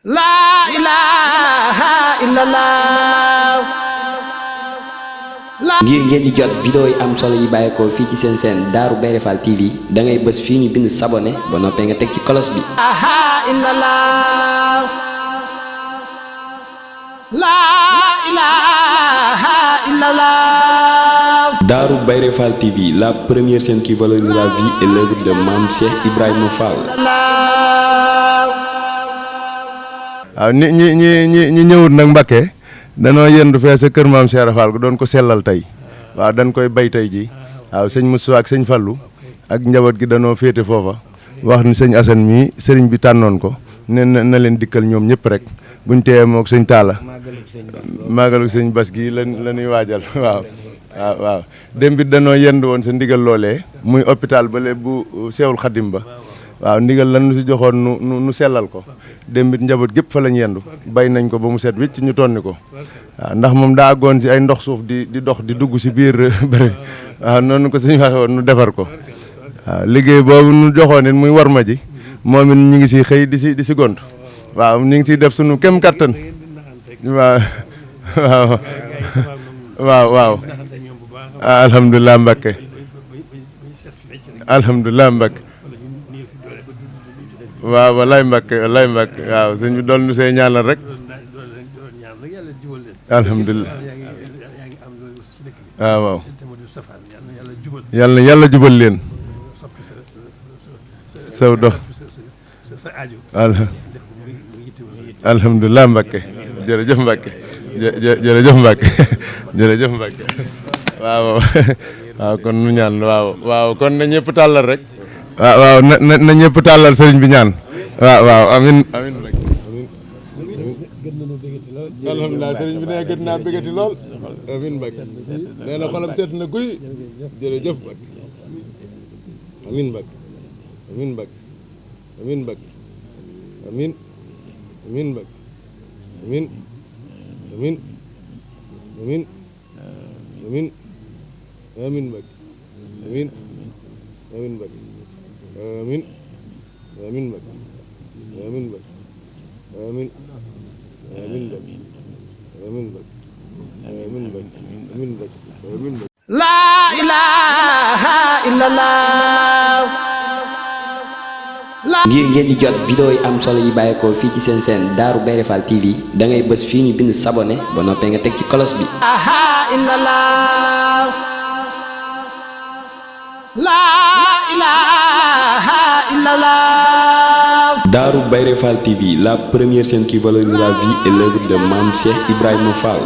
La ilaha illallah. ngir ngeen di jot vidéo yi am solo yi bàyyeekoo fii ci seen chaîne Darou Bairé Fall TV da ngay bës fii ñu bind s'abonner ba noppee nga teg ci cloche bi. La ilaha illallah. Darou Bairé Fall TV, la première chaîne qui valorise la vie et l'œuvre de Mame Cheikh Ibrahima Fall. waaw ñi ñëwut nag Mbacké danoo yendu fee sa kër Mame Cheikh Fall doon ko sellal tey waaw dañ koy bay tey ji waaw sëñ Moussa ak sëñ Fallou ak njaboot gi danoo féete foofa wax ni sëñ Assane mii sëriñ bi tànnoon ko ne na leen dikkal ñoom ñëpp rek buñ teewee mook sëñ Talla maagalu sëñ Bas gi la ñuy waajal waaw dem bi danoo yendu woon sa ndigal loolee muy hôpital bale bu Seexul Xadim ba waaw ndigal lan nu si joxoon nu sellal ko dem bi njaboot gépp fa lañ yendu bay nañ ko ba mu set wicc ñu tonni ko waaw ndax moom daa àggoon ci ay ndox suuf di dox di dugg si biir bëri waaw noonu ko suñu waxe woon nu defar ko waaw liggéey boobu nu joxoon it muy war ma ji moom it ñu ngi si xëy di si gont waaw ñu ngi siy def suñu kem kattan waaw alhamdulilah Mbacké alhamdulilah Mbacké waaw wallaay Mbacké waaw sëñ bi dool nu see ñaanal rek alhamdulilah waaw yàlla jubal leen saw dox alhamdulilah Mbacké jërëjëf Mbacké jërëjëf Mbacké jërëjëf Mbacké waaw kon nu ñaan waaw kon na ñëpp tàllal rek waaw na ñëpp tàllal sëriñ bi ñaan waaw amin alhamdulilah sëriñ bi nee gën naa bégati lool amin Mbacké nee na xolam seet na guy jërëjëf Mbacké amin Mbacké amin Mbacké amin Mbacké amin amin Mbacké amin amin amin amin amin Mbacké amin amin Mbacké amin amin Mbacké amin Mbacké amin amin Mbacké amin Mbacké amin Mbacké amin Mbacké amin Mbacké. La ilaha illallah. ngir ngeen di jot vidéo yi am solo yi bàyyeekoo fii ci seen chaîne Darou Bairé Fall TV da ngay bës fii ñu bind s'abonner ba noppee nga teg ci cloche bi. La ilaha illallah. Darou Bairé Fall TV, la première chaîne qui valorise la vie et l'œuvre de Mame Cheikh Ibrahima Fall.